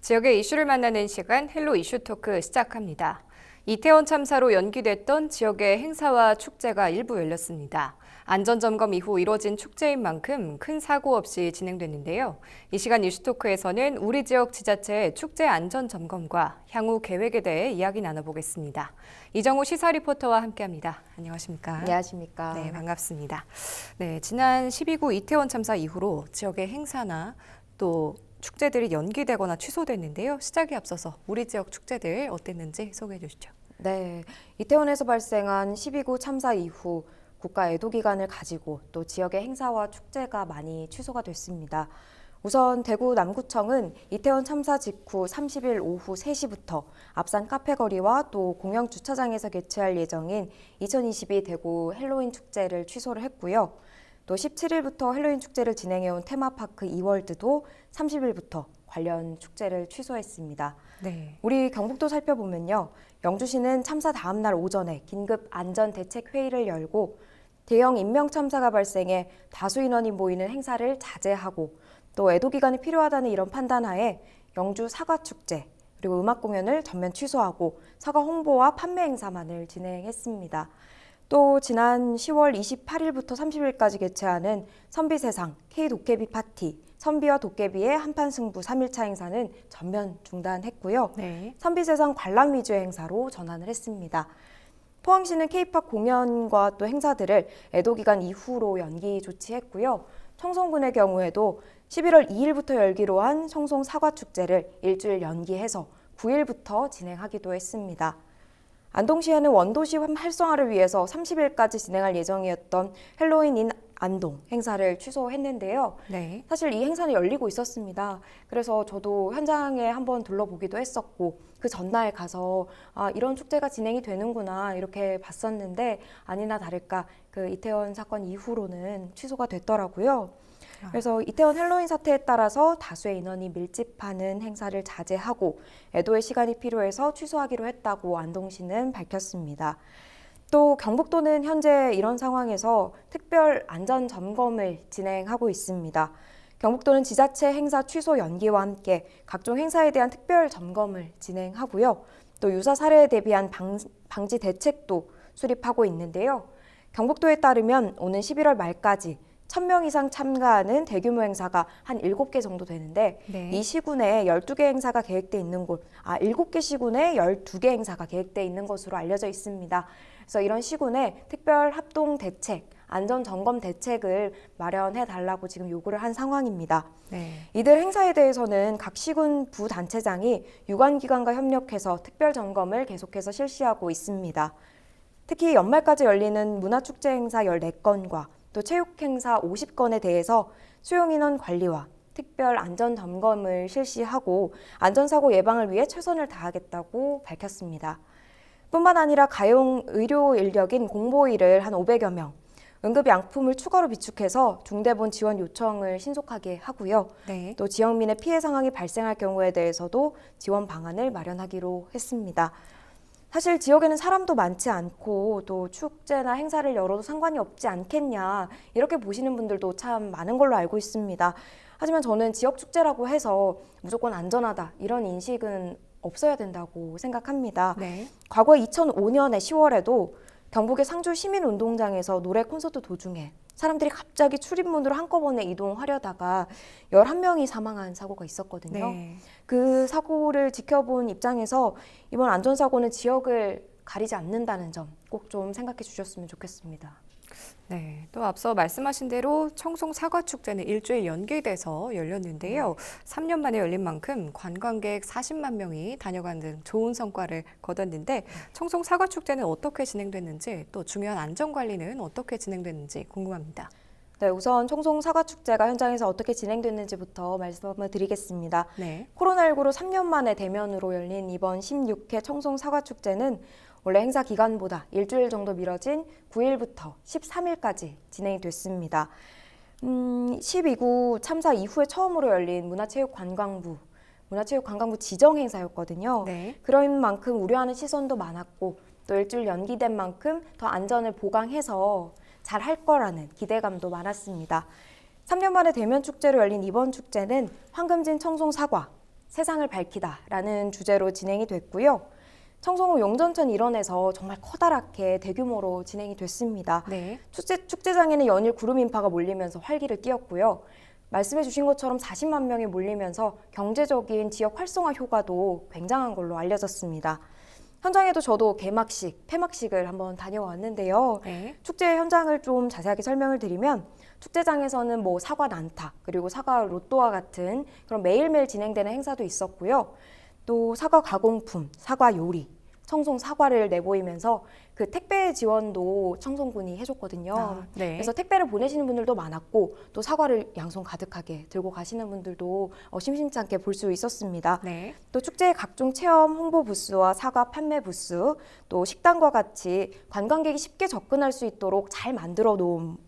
지역의 이슈를 만나는 시간 헬로 이슈 토크 시작합니다. 이태원 참사로 연기됐던 지역의 행사와 축제가 일부 열렸습니다. 안전점검 이후 이뤄진 축제인 만큼 큰 사고 없이 진행됐는데요. 이 시간 이슈토크에서는 우리 지역 지자체의 축제 안전점검과 향후 계획에 대해 이야기 나눠보겠습니다. 이정우 시사 리포터와 함께합니다. 안녕하십니까? 안녕하십니까? 네, 반갑습니다. 네, 지난 12구 이태원 참사 이후로 지역의 행사나 또 축제들이 연기되거나 취소됐는데요. 시작에 앞서서 우리 지역 축제들 어땠는지 소개해 주시죠. 네, 이태원에서 발생한 12구 참사 이후 국가 애도 기간을 가지고 또 지역의 행사와 축제가 많이 취소가 됐습니다. 우선 대구 남구청은 이태원 참사 직후 30일 오후 3시부터 앞산 카페거리와 또 공영 주차장에서 개최할 예정인 2022 대구 헬로윈 축제를 취소를 했고요. 또 17일부터 헬로윈 축제를 진행해온 테마파크 이월드도 30일부터 관련 축제를 취소했습니다. 네. 우리 경북도 살펴보면요. 영주시는 참사 다음 날 오전에 긴급 안전대책회의를 열고 대형 인명 참사가 발생해 다수 인원이 모이는 행사를 자제하고 또 애도 기간이 필요하다는 이런 판단하에 영주 사과축제 그리고 음악 공연을 전면 취소하고 사과 홍보와 판매 행사만을 진행했습니다. 또 지난 10월 28일부터 30일까지 개최하는 선비세상 K도깨비 파티, 선비와 도깨비의 한판 승부 3일차 행사는 전면 중단했고요. 네. 선비세상 관람 위주의 행사로 전환을 했습니다. 포항시는 K-팝 공연과 또 행사들을 애도 기간 이후로 연기 조치했고요. 청송군의 경우에도 11월 2일부터 열기로 한 청송 사과축제를 일주일 연기해서 9일부터 진행하기도 했습니다. 안동시에는 원도시 활성화를 위해서 30일까지 진행할 예정이었던 헬로윈 인 안동 행사를 취소했는데요. 네. 사실 이 행사는 열리고 있었습니다. 그래서 저도 현장에 한번 둘러보기도 했었고 그 전날 가서 이런 축제가 진행이 되는구나 이렇게 봤었는데 아니나 다를까 그 이태원 사건 이후로는 취소가 됐더라고요. 그래서 이태원 헬로윈 사태에 따라서 다수의 인원이 밀집하는 행사를 자제하고 애도의 시간이 필요해서 취소하기로 했다고 안동시는 밝혔습니다. 또 경북도는 현재 이런 상황에서 특별 안전 점검을 진행하고 있습니다. 경북도는 지자체 행사 취소 연기와 함께 각종 행사에 대한 특별 점검을 진행하고요. 또 유사 사례에 대비한 방지 대책도 수립하고 있는데요. 경북도에 따르면 오는 11월 말까지 1,000명 이상 참가하는 대규모 행사가 한 7개 정도 되는데 네. 이 시군에 12개 행사가 계획돼 있는 곳, 7개 시군에 12개 행사가 계획돼 있는 것으로 알려져 있습니다. 그래서 이런 시군에 특별 합동 대책, 안전 점검 대책을 마련해 달라고 지금 요구를 한 상황입니다. 네. 이들 행사에 대해서는 각 시군 부단체장이 유관기관과 협력해서 특별 점검을 계속해서 실시하고 있습니다. 특히 연말까지 열리는 문화축제 행사 14건과 또 체육행사 50건에 대해서 수용인원 관리와 특별 안전점검을 실시하고 안전사고 예방을 위해 최선을 다하겠다고 밝혔습니다. 뿐만 아니라 가용 의료 인력인 공보의를 한 500여 명, 응급양품을 추가로 비축해서 중대본 지원 요청을 신속하게 하고요. 네. 또 지역민의 피해 상황이 발생할 경우에 대해서도 지원 방안을 마련하기로 했습니다. 사실 지역에는 사람도 많지 않고 또 축제나 행사를 열어도 상관이 없지 않겠냐 이렇게 보시는 분들도 참 많은 걸로 알고 있습니다. 하지만 저는 지역 축제라고 해서 무조건 안전하다 이런 인식은 없어야 된다고 생각합니다. 네. 과거 2005년에 10월에도 경북의 상주 시민운동장에서 노래 콘서트 도중에 사람들이 갑자기 출입문으로 한꺼번에 이동하려다가 11명이 사망한 사고가 있었거든요. 네. 그 사고를 지켜본 입장에서 이번 안전사고는 지역을 가리지 않는다는 점 꼭 좀 생각해 주셨으면 좋겠습니다. 네, 또 앞서 말씀하신 대로 청송 사과축제는 일주일 연기돼서 열렸는데요. 3년 만에 열린 만큼 관광객 40만 명이 다녀간 등 좋은 성과를 거뒀는데 청송 사과축제는 어떻게 진행됐는지 또 중요한 안전관리는 어떻게 진행됐는지 궁금합니다. 네, 우선 청송 사과축제가 현장에서 어떻게 진행됐는지부터 말씀을 드리겠습니다. 네. 코로나19로 3년 만에 대면으로 열린 이번 16회 청송 사과축제는 원래 행사 기간보다 일주일 정도 미뤄진 9일부터 13일까지 진행이 됐습니다. 12구 참사 이후에 처음으로 열린 문화체육관광부 지정 행사였거든요. 네. 그런 만큼 우려하는 시선도 많았고 또 일주일 연기된 만큼 더 안전을 보강해서 잘 할 거라는 기대감도 많았습니다. 3년 만에 대면 축제로 열린 이번 축제는 황금진 청송 사과, 세상을 밝히다라는 주제로 진행이 됐고요. 청송 후 용전천 일원에서 정말 커다랗게 대규모로 진행이 됐습니다. 네. 축제장에는 연일 구름 인파가 몰리면서 활기를 띠었고요. 말씀해 주신 것처럼 40만 명이 몰리면서 경제적인 지역 활성화 효과도 굉장한 걸로 알려졌습니다. 현장에도 저도 개막식, 폐막식을 한번 다녀왔는데요. 네. 축제 현장을 좀 자세하게 설명을 드리면 축제장에서는 뭐 사과 난타, 그리고 사과 로또와 같은 그런 매일매일 진행되는 행사도 있었고요. 또 사과 가공품, 사과 요리, 청송 사과를 내보이면서 그 택배 지원도 청송군이 해줬거든요. 네. 그래서 택배를 보내시는 분들도 많았고 또 사과를 양손 가득하게 들고 가시는 분들도 심심치 않게 볼 수 있었습니다. 네. 또 축제의 각종 체험 홍보 부스와 사과 판매 부스, 또 식당과 같이 관광객이 쉽게 접근할 수 있도록 잘 만들어 놓은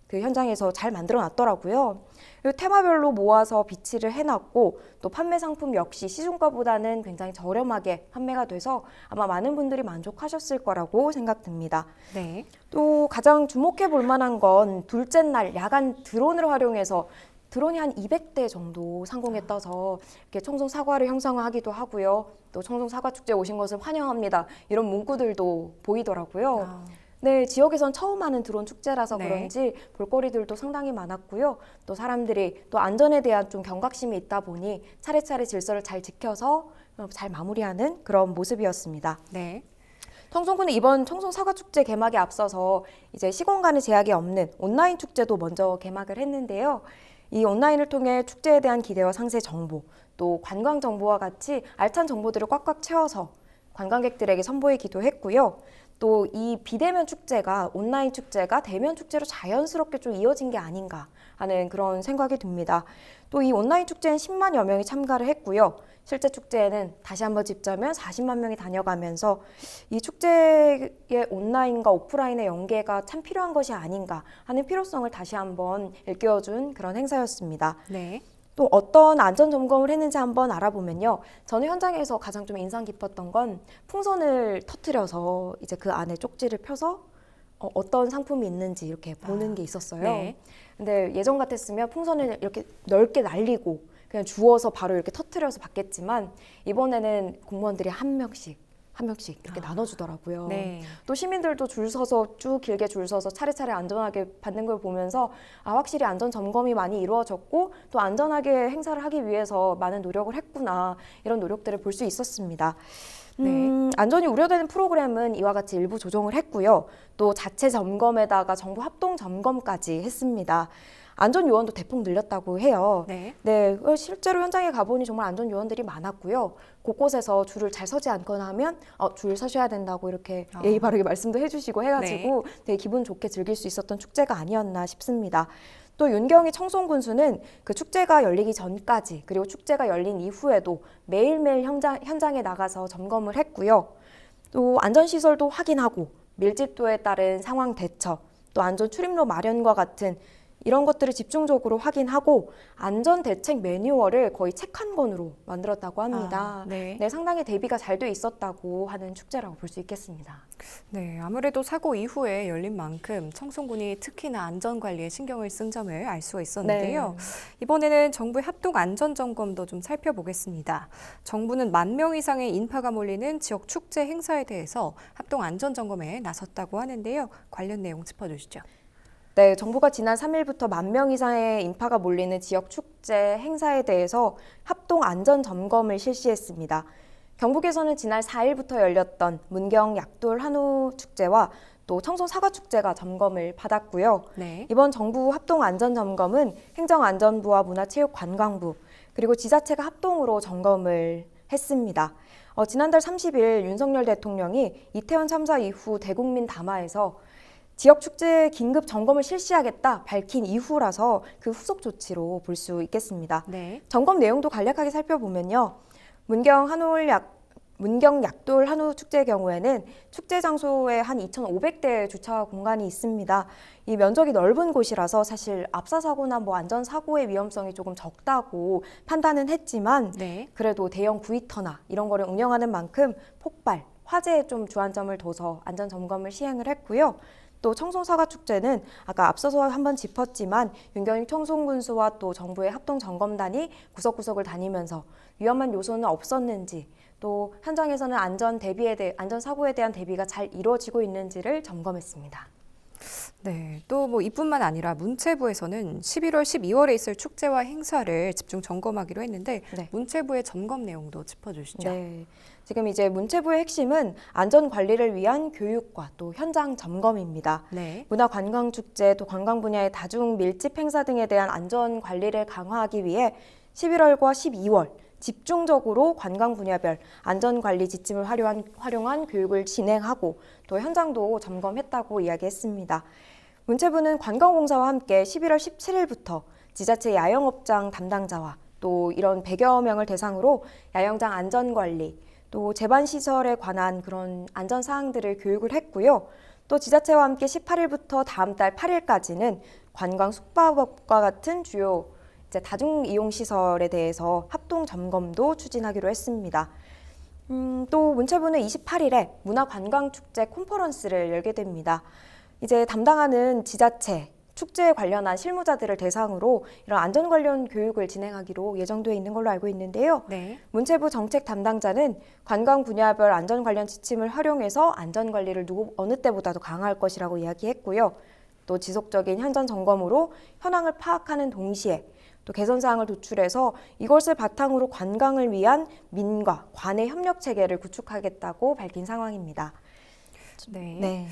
그 현장에서 잘 만들어 놨더라고요. 그리고 테마별로 모아서 비치를 해놨고 또 판매 상품 역시 시중가보다는 굉장히 저렴하게 판매가 돼서 아마 많은 분들이 만족하셨을 거라고 생각됩니다. 네. 또 가장 주목해 볼 만한 건 둘째 날 야간 드론을 활용해서 드론이 한 200대 정도 상공에 떠서 이렇게 청송 사과를 형상화하기도 하고요. 또 청송 사과 축제 오신 것을 환영합니다. 이런 문구들도 보이더라고요. 네, 지역에선 처음 하는 드론 축제라서 네. 그런지 볼거리들도 상당히 많았고요. 또 사람들이 또 안전에 대한 좀 경각심이 있다 보니 차례차례 질서를 잘 지켜서 잘 마무리하는 그런 모습이었습니다. 네. 청송군은 이번 청송 사과축제 개막에 앞서서 이제 시공 간의 제약이 없는 온라인 축제도 먼저 개막을 했는데요. 이 온라인을 통해 축제에 대한 기대와 상세 정보, 또 관광 정보와 같이 알찬 정보들을 꽉꽉 채워서 관광객들에게 선보이기도 했고요. 또 이 비대면 축제가 온라인 축제가 대면 축제로 자연스럽게 좀 이어진 게 아닌가 하는 그런 생각이 듭니다. 또 이 온라인 축제엔 10만여 명이 참가를 했고요. 실제 축제에는 다시 한번 짚자면 40만 명이 다녀가면서 이 축제의 온라인과 오프라인의 연계가 참 필요한 것이 아닌가 하는 필요성을 다시 한번 일깨워준 그런 행사였습니다. 네. 또 어떤 안전 점검을 했는지 한번 알아보면요. 저는 현장에서 가장 좀 인상 깊었던 건 풍선을 터트려서 이제 그 안에 쪽지를 펴서 어떤 상품이 있는지 이렇게 보는 게 있었어요. 네. 근데 예전 같았으면 풍선을 이렇게 넓게 날리고 그냥 주워서 바로 이렇게 터트려서 받겠지만 이번에는 공무원들이 한 명씩 이렇게 나눠주더라고요. 네. 또 시민들도 줄 서서 쭉 길게 줄 서서 차례차례 안전하게 받는 걸 보면서 확실히 안전 점검이 많이 이루어졌고 또 안전하게 행사를 하기 위해서 많은 노력을 했구나 이런 노력들을 볼 수 있었습니다. 안전이 우려되는 프로그램은 이와 같이 일부 조정을 했고요. 또 자체 점검에다가 정부 합동 점검까지 했습니다. 안전 요원도 대폭 늘렸다고 해요. 네. 네, 실제로 현장에 가보니 정말 안전 요원들이 많았고요. 곳곳에서 줄을 잘 서지 않거나 하면 줄 서셔야 된다고 이렇게 예의 바르게 말씀도 해주시고 해가지고 되게 기분 좋게 즐길 수 있었던 축제가 아니었나 싶습니다. 또 윤경희 청송군수는 그 축제가 열리기 전까지 그리고 축제가 열린 이후에도 매일매일 현장에 나가서 점검을 했고요. 또 안전시설도 확인하고 밀집도에 따른 상황 대처, 또 안전 출입로 마련과 같은 이런 것들을 집중적으로 확인하고 안전대책 매뉴얼을 거의 책 한 권으로 만들었다고 합니다. 네. 네, 상당히 대비가 잘 돼 있었다고 하는 축제라고 볼 수 있겠습니다. 네, 아무래도 사고 이후에 열린 만큼 청송군이 특히나 안전관리에 신경을 쓴 점을 알 수가 있었는데요. 이번에는 정부의 합동 안전점검도 좀 살펴보겠습니다. 정부는 10,000명 이상의 인파가 몰리는 지역 축제 행사에 대해서 합동 안전점검에 나섰다고 하는데요. 관련 내용 짚어주시죠. 네, 정부가 지난 3일부터 10,000명 이상의 인파가 몰리는 지역 축제 행사에 대해서 합동 안전 점검을 실시했습니다. 경북에서는 지난 4일부터 열렸던 문경 약돌 한우 축제와 또 청송 사과 축제가 점검을 받았고요. 네. 이번 정부 합동 안전 점검은 행정안전부와 문화체육관광부 그리고 지자체가 합동으로 점검을 했습니다. 지난달 30일 윤석열 대통령이 이태원 참사 이후 대국민 담화에서 지역 축제 긴급 점검을 실시하겠다 밝힌 이후라서 그 후속 조치로 볼 수 있겠습니다. 네. 점검 내용도 간략하게 살펴보면요. 문경 약돌 한우 축제의 경우에는 축제 장소에 한 2,500대 주차 공간이 있습니다. 이 면적이 넓은 곳이라서 사실 압사 사고나 안전 사고의 위험성이 조금 적다고 판단은 했지만 네. 그래도 대형 구이터나 이런 거를 운영하는 만큼 폭발, 화재에 좀 주안점을 둬서 안전 점검을 시행을 했고요. 또 청송사과축제는 아까 앞서서 한번 짚었지만 윤경익 청송군수와 또 정부의 합동점검단이 구석구석을 다니면서 위험한 요소는 없었는지, 또 현장에서는 안전사고에 대한 대비가 잘 이루어지고 있는지를 점검했습니다. 네, 또 뭐 이뿐만 아니라 문체부에서는 11월, 12월에 있을 축제와 행사를 집중 점검하기로 했는데 네. 문체부의 점검 내용도 짚어주시죠. 네. 지금 이제 문체부의 핵심은 안전 관리를 위한 교육과 또 현장 점검입니다. 네. 문화관광축제 또 관광 분야의 다중 밀집 행사 등에 대한 안전 관리를 강화하기 위해 11월과 12월 집중적으로 관광 분야별 안전관리 지침을 활용한 교육을 진행하고 또 현장도 점검했다고 이야기했습니다. 문체부는 관광공사와 함께 11월 17일부터 지자체 야영업장 담당자와 또 이런 100여 명을 대상으로 야영장 안전관리, 또 제반시설에 관한 그런 안전사항들을 교육을 했고요. 또 지자체와 함께 18일부터 다음 달 8일까지는 관광 숙박업과 같은 주요 다중이용시설에 대해서 합동 점검도 추진하기로 했습니다. 또 문체부는 28일에 문화관광축제 컨퍼런스를 열게 됩니다. 이제 담당하는 지자체, 축제에 관련한 실무자들을 대상으로 이런 안전 관련 교육을 진행하기로 예정되어 있는 걸로 알고 있는데요. 네. 문체부 정책 담당자는 관광 분야별 안전 관련 지침을 활용해서 안전 관리를 어느 때보다도 강화할 것이라고 이야기했고요. 또 지속적인 현장 점검으로 현황을 파악하는 동시에 또 개선 사항을 도출해서 이것을 바탕으로 관광을 위한 민과 관의 협력 체계를 구축하겠다고 밝힌 상황입니다. 네. 네.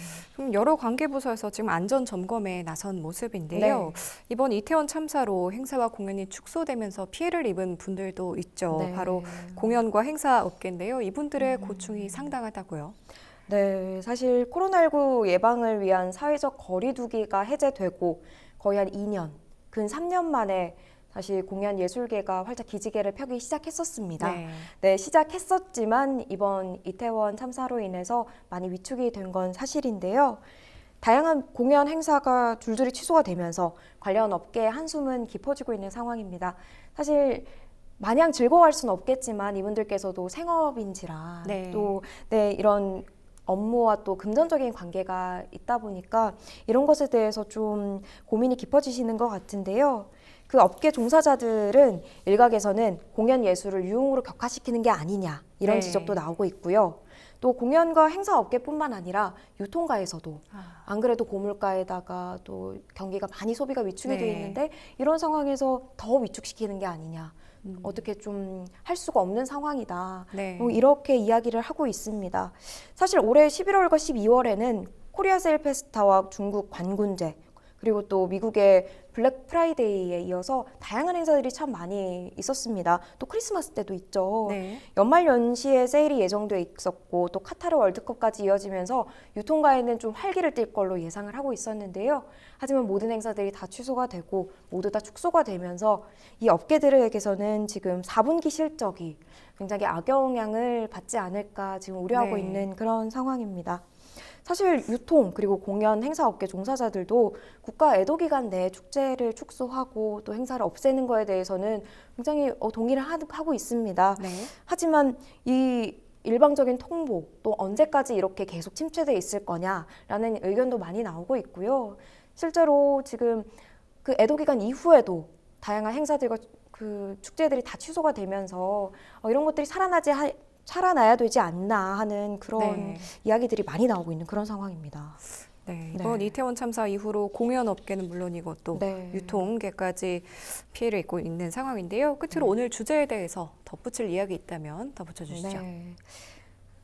여러 관계부서에서 지금 안전 점검에 나선 모습인데요. 네. 이번 이태원 참사로 행사와 공연이 축소되면서 피해를 입은 분들도 있죠. 네. 바로 공연과 행사 업계인데요. 이분들의 고충이 상당하다고요. 네, 사실 코로나19 예방을 위한 사회적 거리 두기가 해제되고 거의 한 2년, 근 3년 만에 다시 공연 예술계가 활짝 기지개를 펴기 시작했었습니다. 네. 네, 시작했었지만 이번 이태원 참사로 인해서 많이 위축이 된 건 사실인데요. 다양한 공연 행사가 줄줄이 취소가 되면서 관련 업계의 한숨은 깊어지고 있는 상황입니다. 사실 마냥 즐거워할 수는 없겠지만 이분들께서도 생업인지라 네. 또 이런 업무와 또 금전적인 관계가 있다 보니까 이런 것에 대해서 좀 고민이 깊어지시는 것 같은데요. 그 업계 종사자들은 일각에서는 공연 예술을 유흥으로 격화시키는 게 아니냐 이런 네. 지적도 나오고 있고요. 또 공연과 행사 업계뿐만 아니라 유통가에서도 안 그래도 고물가에다가 또 경기가 많이 소비가 위축이 돼 네. 있는데 이런 상황에서 더 위축시키는 게 아니냐. 어떻게 좀 할 수가 없는 상황이다. 네. 이렇게 이야기를 하고 있습니다. 사실 올해 11월과 12월에는 코리아 세일 페스타와 중국 관군제 그리고 또 미국의 블랙 프라이데이에 이어서 다양한 행사들이 참 많이 있었습니다. 또 크리스마스 때도 있죠. 네. 연말 연시에 세일이 예정돼 있었고 또 카타르 월드컵까지 이어지면서 유통가에는 좀 활기를 띨 걸로 예상을 하고 있었는데요. 하지만 모든 행사들이 다 취소가 되고 모두 다 축소가 되면서 이 업계들에게서는 지금 4분기 실적이 굉장히 악영향을 받지 않을까 지금 우려하고 네. 있는 그런 상황입니다. 사실 유통 그리고 공연 행사업계 종사자들도 국가 애도 기간 내에 축제를 축소하고 또 행사를 없애는 거에 대해서는 굉장히 동의를 하고 있습니다. 네. 하지만 이 일방적인 통보 또 언제까지 이렇게 계속 침체돼 있을 거냐라는 의견도 많이 나오고 있고요. 실제로 지금 그 애도 기간 이후에도 다양한 행사들과 그 축제들이 다 취소가 되면서 이런 것들이 살아나야 되지 않나 하는 그런 네. 이야기들이 많이 나오고 있는 그런 상황입니다. 네, 이번 네. 이태원 참사 이후로 공연 업계는 물론이고 또 네. 유통계까지 피해를 입고 있는 상황인데요. 끝으로 오늘 주제에 대해서 덧붙일 이야기 있다면 덧붙여 주시죠. 네.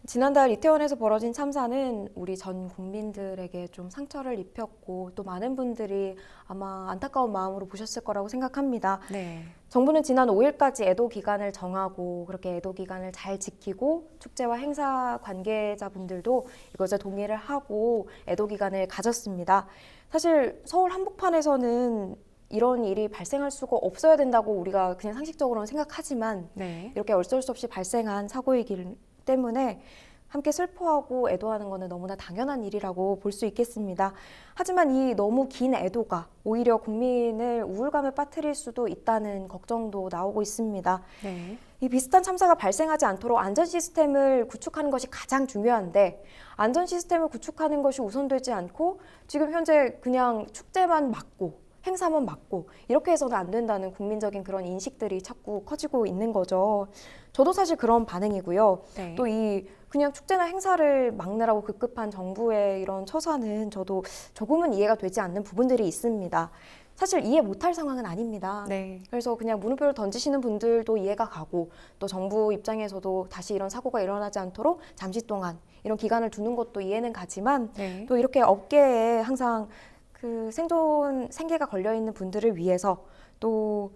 지난달 이태원에서 벌어진 참사는 우리 전 국민들에게 좀 상처를 입혔고 또 많은 분들이 아마 안타까운 마음으로 보셨을 거라고 생각합니다. 네. 정부는 지난 5일까지 애도 기간을 정하고 그렇게 애도 기간을 잘 지키고 축제와 행사 관계자분들도 이것에 동의를 하고 애도 기간을 가졌습니다. 사실 서울 한복판에서는 이런 일이 발생할 수가 없어야 된다고 우리가 그냥 상식적으로는 생각하지만 네. 이렇게 어쩔 수 없이 발생한 사고이기 때문에 함께 슬퍼하고 애도하는 것은 너무나 당연한 일이라고 볼 수 있겠습니다. 하지만 이 너무 긴 애도가 오히려 국민을 우울감에 빠뜨릴 수도 있다는 걱정도 나오고 있습니다. 네. 이 비슷한 참사가 발생하지 않도록 안전 시스템을 구축하는 것이 가장 중요한데 안전 시스템을 구축하는 것이 우선되지 않고 지금 현재 그냥 축제만 막고 행사만 막고 이렇게 해서는 안 된다는 국민적인 그런 인식들이 자꾸 커지고 있는 거죠. 저도 사실 그런 반응이고요. 네. 또 이 그냥 축제나 행사를 막느라고 급급한 정부의 이런 처사는 저도 조금은 이해가 되지 않는 부분들이 있습니다. 사실 이해 못할 상황은 아닙니다. 네. 그래서 그냥 물음표를 던지시는 분들도 이해가 가고 또 정부 입장에서도 다시 이런 사고가 일어나지 않도록 잠시 동안 이런 기간을 두는 것도 이해는 가지만 네. 또 이렇게 업계에 항상 그 생존 생계가 걸려 있는 분들을 위해서 또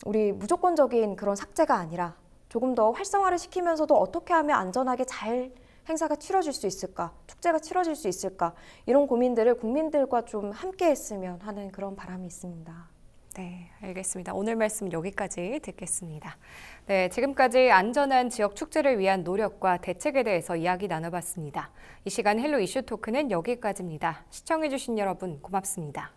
우리 무조건적인 그런 삭제가 아니라 조금 더 활성화를 시키면서도 어떻게 하면 안전하게 잘 행사가 치러질 수 있을까, 축제가 치러질 수 있을까 이런 고민들을 국민들과 좀 함께 했으면 하는 그런 바람이 있습니다. 네, 알겠습니다. 오늘 말씀 여기까지 듣겠습니다. 네, 지금까지 안전한 지역 축제를 위한 노력과 대책에 대해서 이야기 나눠봤습니다. 이 시간 헬로 이슈 토크는 여기까지입니다. 시청해주신 여러분 고맙습니다.